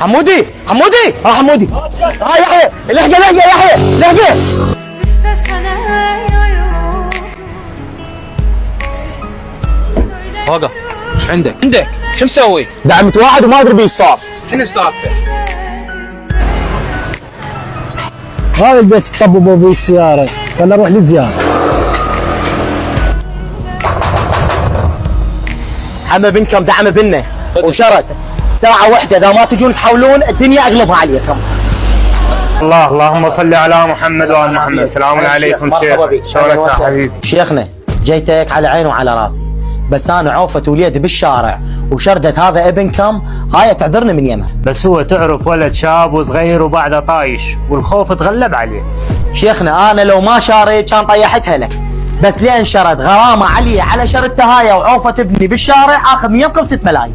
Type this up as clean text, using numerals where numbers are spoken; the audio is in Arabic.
حمودي حمودي حمودي. يحيى لحقه يحيى لحقه. وقف. ايش عندك شو مسوي؟ دعمت واحد وما ادري بيش صار. شنو السالفه؟ هذا البيت طببوا به السيارة، خلنا نروح للزيارة. حما بنكم دعم بنا وشرط ساعة واحدة، إذا ما تجون تحاولون الدنيا أقلبها عليكم. اللهم صل على محمد وآل محمد. السلام عليكم شيخ. شلونك يا حبيبي؟ شيخنا جيتك على عيني وعلى راسي، بس أنا عوفة وليد بالشارع وشردت هذا ابنكم، هاي تعذرني من يمه. بس هو تعرف ولد شاب وصغير وبعده طايش والخوف تغلب عليه. شيخنا أنا لو ما شاريت كان طيحتها لك، بس لين شرد غرامة علي على شردتها هاي وعوفة ابني بالشارع آخذ من يمكم 6 ملايين.